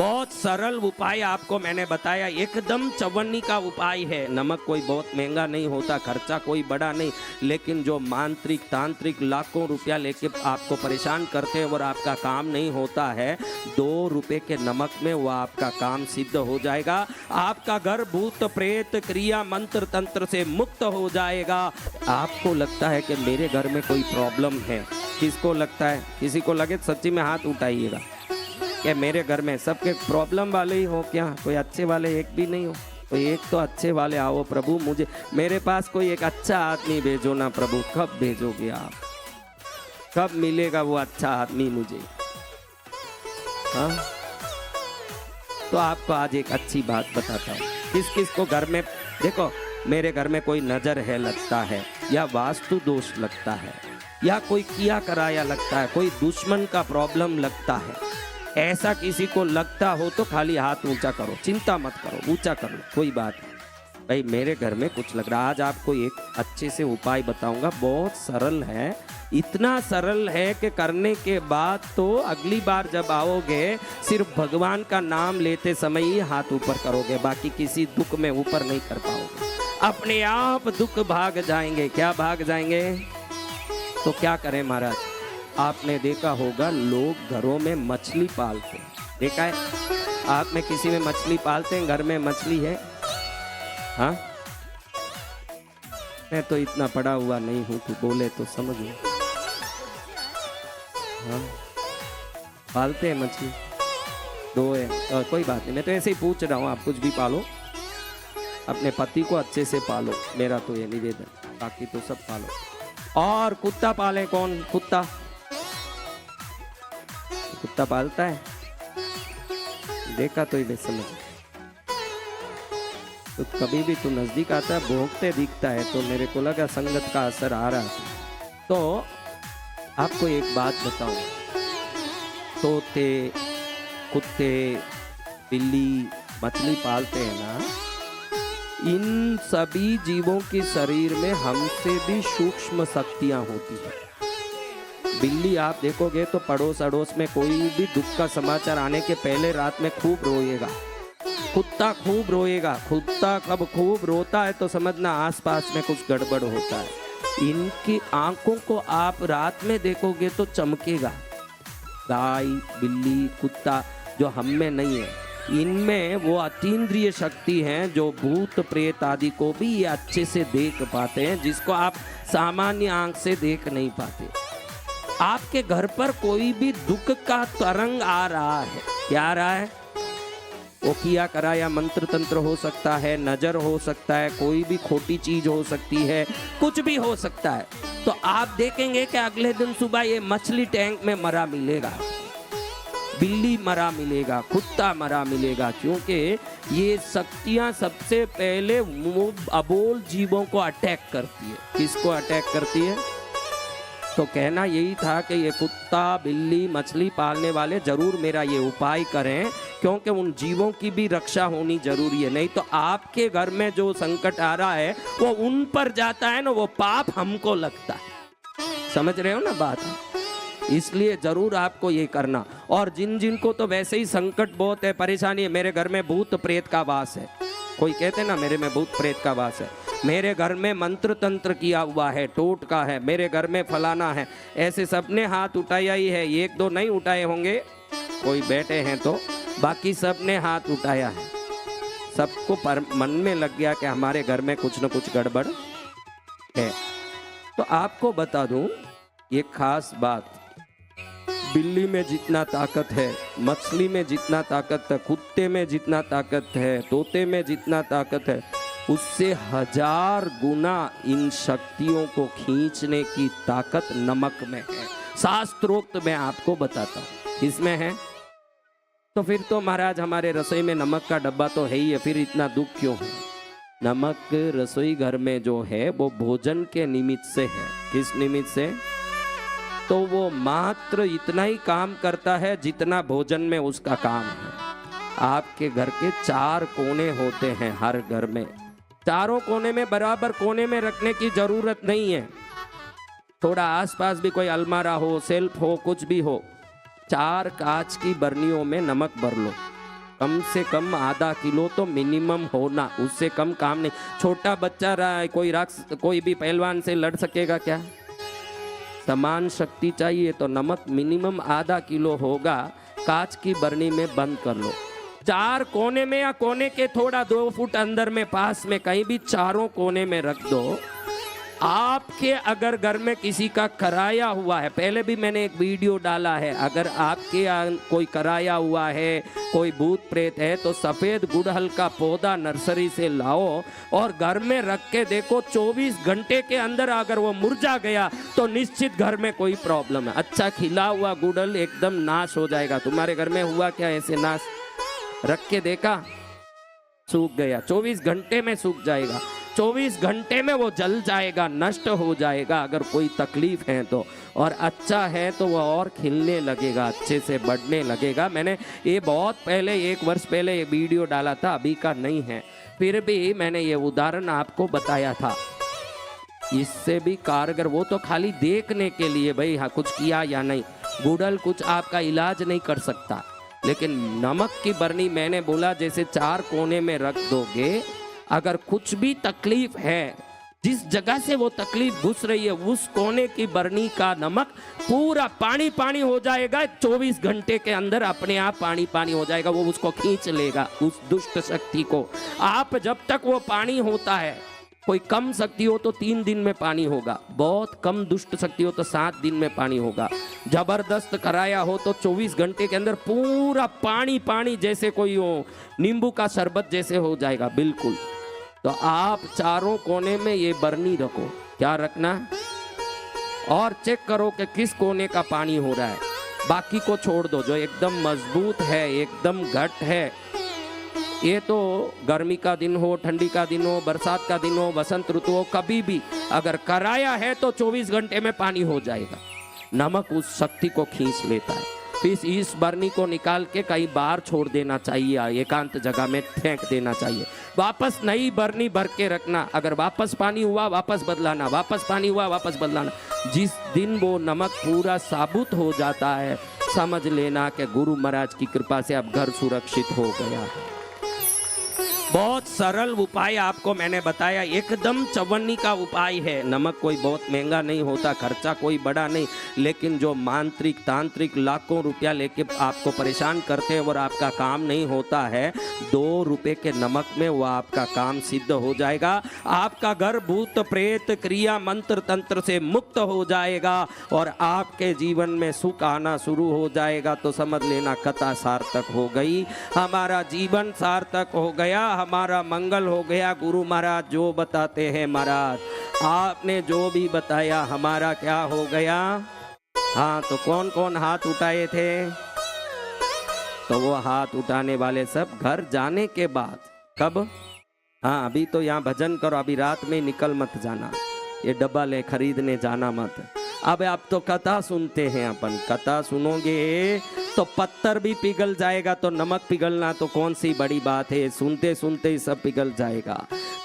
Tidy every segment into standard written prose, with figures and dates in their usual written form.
बहुत सरल उपाय आपको मैंने बताया, एकदम चवन्नी का उपाय है। नमक कोई बहुत महंगा नहीं होता, खर्चा कोई बड़ा नहीं, लेकिन जो मांत्रिक तांत्रिक लाखों रुपया लेके आपको परेशान करते हैं और आपका काम नहीं होता है, 2 रुपए के नमक में वो आपका काम सिद्ध हो जाएगा। आपका घर भूत प्रेत क्रिया मंत्र तंत्र से मुक्त हो जाएगा। आपको लगता है कि मेरे घर में कोई प्रॉब्लम है, किसको लगता है? किसी को लगे सच्ची में हाथ उठाइएगा कि मेरे घर में सबके प्रॉब्लम वाले ही हो क्या? कोई अच्छे वाले एक भी नहीं हो? कोई एक तो अच्छे वाले आओ प्रभु, मुझे मेरे पास कोई एक अच्छा आदमी भेजो ना प्रभु। कब भेजोगे आप? कब मिलेगा वो अच्छा आदमी मुझे? हाँ, तो आपको आज एक अच्छी बात बताता हूँ। किस किस को घर में, देखो मेरे घर में कोई नजर है लगता है, या वास्तु दोष लगता है, या कोई किया कराया लगता है, कोई दुश्मन का प्रॉब्लम लगता है, ऐसा किसी को लगता हो तो खाली हाथ ऊंचा करो, चिंता मत करो, ऊंचा कर लो, कोई बात नहीं। भाई मेरे घर में कुछ लग रहा। आज आपको एक अच्छे से उपाय बताऊंगा, बहुत सरल है, इतना सरल है कि करने के बाद तो अगली बार जब आओगे सिर्फ भगवान का नाम लेते समय ही हाथ ऊपर करोगे, बाकी किसी दुख में ऊपर नहीं कर पाओगे। अपने आप दुख भाग जाएंगे। क्या भाग जाएंगे? तो क्या करें महाराज? आपने देखा होगा लोग घरों में मछली पालते हैं, देखा है? आप में किसी में मछली पालते हैं? घर में मछली है? हाँ, मैं तो इतना पढ़ा हुआ नहीं हूँ कि बोले तो समझ लो। हाँ, पालते हैं मछली? 2 है, कोई बात नहीं, मैं तो ऐसे ही पूछ रहा हूँ। आप कुछ भी पालो, अपने पति को अच्छे से पालो, मेरा तो ये निवेदन, बाकी तो सब पालो। और कुत्ता पाले कौन? कुत्ता कुत्ता पालता है? देखा तो ही समझ। तो कभी भी तू नजदीक आता है, भोंकते दिखता है, तो मेरे को लगा संगत का असर आ रहा था। तो आपको एक बात बताऊं, तोते, कुत्ते, बिल्ली, मछली पालते हैं ना, इन सभी जीवों के शरीर में हमसे भी सूक्ष्म शक्तियां होती हैं। बिल्ली आप देखोगे तो पड़ोस अड़ोस में कोई भी दुख का समाचार आने के पहले रात में खूब रोएगा। कुत्ता खूब रोएगा। कुत्ता कब खूब रोता है तो समझना आसपास में कुछ गड़बड़ होता है। इनकी आंखों को आप रात में देखोगे तो चमकेगा। गाय, बिल्ली, कुत्ता जो हम में नहीं है, इनमें वो अतीन्द्रिय शक्ति है जो भूत प्रेत आदि को भी ये अच्छे से देख पाते हैं, जिसको आप सामान्य आंख से देख नहीं पाते। आपके घर पर कोई भी दुख का तरंग आ रहा है, क्या आ रहा है? वो किया कराया मंत्र तंत्र हो सकता है, नजर हो सकता है, कोई भी खोटी चीज हो सकती है, कुछ भी हो सकता है। तो आप देखेंगे कि अगले दिन सुबह ये मछली टैंक में मरा मिलेगा, बिल्ली मरा मिलेगा, कुत्ता मरा मिलेगा, क्योंकि ये शक्तियां सबसे पहले अबोल जीवों को अटैक करती है। किसको अटैक करती है? तो कहना यही था कि ये कुत्ता, बिल्ली, मछली पालने वाले जरूर मेरा ये उपाय करें, क्योंकि उन जीवों की भी रक्षा होनी जरूरी है। नहीं तो आपके घर में जो संकट आ रहा है वो उन पर जाता है ना, वो पाप हमको लगता है। समझ रहे हो ना बात? इसलिए जरूर आपको ये करना। और जिन जिन को तो वैसे ही संकट बहुत है, परेशानी है, मेरे घर में भूत प्रेत का वास है, कोई कहते ना मेरे में भूत प्रेत का वास है, मेरे घर में मंत्र तंत्र किया हुआ है, टोटका है, मेरे घर में फलाना है, ऐसे सबने हाथ उठाया ही है। 1-2 नहीं उठाए होंगे, कोई बैठे हैं तो, बाकी सबने हाथ उठाया है। सबको मन में लग गया कि हमारे घर में कुछ न कुछ गड़बड़ है। तो आपको बता दूं ये खास बात, बिल्ली में जितना ताकत है, मछली में जितना ताकत है, कुत्ते में जितना ताकत है, तोते में जितना ताकत है, उससे 1000 गुना इन शक्तियों को खींचने की ताकत नमक में है। शास्त्रोक्त मैं आपको बताता हूँ किसमें है। तो फिर तो महाराज हमारे रसोई में नमक का डब्बा तो है ही है, फिर इतना दुख क्यों है? नमक रसोई घर में जो है वो भोजन के निमित्त से है। किस निमित्त से? तो वो मात्र इतना ही काम करता है जितना भोजन में उसका काम है। आपके घर के 4 कोने होते हैं हर घर में, चारों कोने में बराबर कोने में रखने की जरूरत नहीं है। थोड़ा आसपास भी कोई अलमारा हो, सेल्फ हो, कुछ भी हो, 4 कांच की बर्नियों में नमक भर लो। कम से कम आधा किलो तो मिनिमम होना, उससे कम काम नहीं। छोटा बच्चा रहा है, कोई भी पहलवान से लड़ सकेगा क्या? समान शक्ति चाहिए तो नमक मिनिमम आधा किलो होगा। कांच की बरनी में बंद कर लो, 4 कोने में या कोने के थोड़ा 2 फुट अंदर में पास में कहीं भी चारों कोने में रख दो। आपके अगर घर में किसी का कराया हुआ है, पहले भी मैंने एक वीडियो डाला है, अगर आपके यहाँ कोई कराया हुआ है, कोई भूत प्रेत है, तो सफेद गुड़हल का पौधा नर्सरी से लाओ और घर में रख के देखो, 24 घंटे के अंदर अगर वो मुरझा गया तो निश्चित घर में कोई प्रॉब्लम है। अच्छा खिला हुआ गुड़हल एकदम नाश हो जाएगा। तुम्हारे घर में हुआ क्या ऐसे नाश? रख के देखा, सूख गया, 24 घंटे में सूख जाएगा, 24 घंटे में वो जल जाएगा, नष्ट हो जाएगा अगर कोई तकलीफ है तो। और अच्छा है तो वो और खिलने लगेगा, अच्छे से बढ़ने लगेगा। मैंने ये बहुत पहले 1 वर्ष पहले ये वीडियो डाला था, अभी का नहीं है, फिर भी मैंने ये उदाहरण आपको बताया था। इससे भी कारगर, वो तो खाली देखने के लिए भाई हाँ कुछ किया या नहीं, गुड़हल कुछ आपका इलाज नहीं कर सकता। लेकिन नमक की बरनी मैंने बोला जैसे 4 कोने में रख दोगे, अगर कुछ भी तकलीफ है, जिस जगह से वो तकलीफ घुस रही है, उस कोने की बरनी का नमक पूरा पानी पानी हो जाएगा। 24 घंटे के अंदर अपने आप पानी पानी हो जाएगा, वो उसको खींच लेगा, उस दुष्ट शक्ति को। आप जब तक वो पानी होता है, कोई कम शक्ति हो तो 3 दिन में पानी होगा, बहुत कम दुष्ट शक्ति हो तो 7 दिन में पानी होगा, जबरदस्त कराया हो तो 24 घंटे के अंदर पूरा पानी पानी, जैसे कोई हो नींबू का शरबत जैसे हो जाएगा बिल्कुल। तो आप चारों कोने में ये बरनी रखो, क्या रखना, और चेक करो कि किस कोने का पानी हो रहा है, बाकी को छोड़ दो। जो एकदम मजबूत है, एकदम घट है, ये तो गर्मी का दिन हो, ठंडी का दिन हो, बरसात का दिन हो, बसंत ऋतु हो, कभी भी अगर कराया है तो 24 घंटे में पानी हो जाएगा। नमक उस शक्ति को खींच लेता है। फिर इस बरनी को निकाल के कहीं बाहर छोड़ देना चाहिए, एकांत जगह में फेंक देना चाहिए। वापस नई बरनी भर के रखना, अगर वापस पानी हुआ वापस बदलाना, वापस पानी हुआ वापस बदलाना। जिस दिन वो नमक पूरा साबुत हो जाता है, समझ लेना कि गुरु महाराज की कृपा से अब घर सुरक्षित हो गया है। बहुत सरल उपाय आपको मैंने बताया, एकदम चवन्नी का उपाय है। नमक कोई बहुत महंगा नहीं होता, खर्चा कोई बड़ा नहीं, लेकिन जो मांत्रिक तांत्रिक लाखों रुपया लेके आपको परेशान करते हैं और आपका काम नहीं होता है, 2 रुपए के नमक में वो आपका काम सिद्ध हो जाएगा। आपका घर भूत प्रेत क्रिया मंत्र तंत्र से मुक्त हो जाएगा और आपके जीवन में सुख आना शुरू हो जाएगा। तो समझ लेना कथा सार्थक हो गई, हमारा जीवन सार्थक हो गया, हमारा मंगल हो गया। गुरु महाराज जो बताते हैं, महाराज आपने जो भी बताया हमारा क्या हो गया। हाँ, तो कौन कौन हाथ उठाए थे? तो वो हाथ उठाने वाले सब घर जाने के बाद। कब? हाँ, अभी तो यहाँ भजन करो, अभी रात में निकल मत जाना, ये डबल है, खरीदने जाना मत। अब आप तो कथा सुनते हैं, अपन कथा सुनोगे तो पत्थर भी पिघल जाएगा, तो नमक पिघलना तो कौन सी बड़ी बात है, सुनते सुनते ही सब पिघल जाएगा।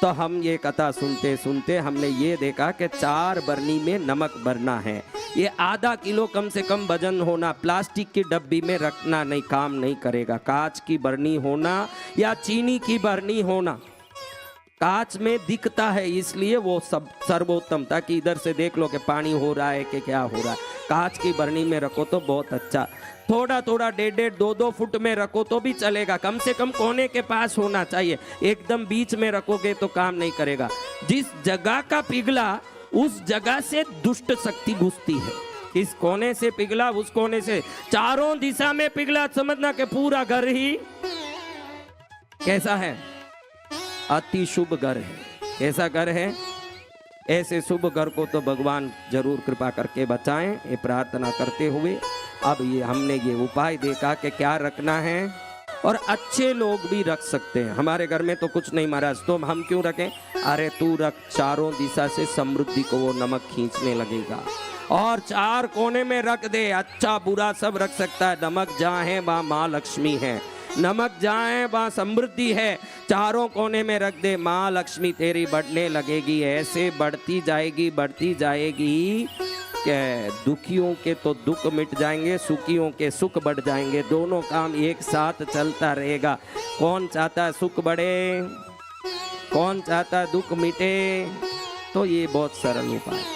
तो हम ये कथा सुनते सुनते हमने ये देखा कि 4 बरनी में नमक भरना है। ये आधा किलो कम से कम वजन होना, प्लास्टिक की डब्बी में रखना नहीं, काम नहीं करेगा। कांच की बरनी होना या चीनी की बरनी होना, कांच में दिखता है इसलिए वो सब सर्वोत्तम, ताकि इधर से देख लो कि पानी हो रहा है कि क्या हो रहा है। कांच की बरनी में रखो तो बहुत अच्छा, थोड़ा थोड़ा 1.5 2 फुट में रखो तो भी चलेगा, कम से कम कोने के पास होना चाहिए। एकदम बीच में रखोगे तो काम नहीं करेगा। जिस जगह का पिघला उस जगह से दुष्ट शक्ति घुसती है। इस कोने से पिघला उस कोने से, चारों दिशा में पिघला, समझना कि पूरा घर ही कैसा है, अति शुभ घर है। कैसा घर है? ऐसे शुभ घर को तो भगवान जरूर कृपा करके बचाएं, ये प्रार्थना करते हुए अब ये हमने ये उपाय देखा कि क्या रखना है, और अच्छे लोग भी रख सकते हैं। हमारे घर में तो कुछ नहीं महाराज, तो हम क्यों रखें? अरे तू रख, चारों दिशा से समृद्धि को वो नमक खींचने लगेगा। और 4 कोने में रख दे, अच्छा बुरा सब रख सकता है। नमक जहाँ है वहाँ माँ लक्ष्मी है, नमक जहाँ है वहाँ समृद्धि है। चारों कोने में रख दे, माँ लक्ष्मी तेरी बढ़ने लगेगी, ऐसे बढ़ती जाएगी बढ़ती जाएगी दुखियों के तो दुख मिट जाएंगे, सुखियों के सुख बढ़ जाएंगे। दोनों काम एक साथ चलता रहेगा। कौन चाहता है सुख बढ़े, कौन चाहता है दुख मिटे? तो ये बहुत सरल उपाय है।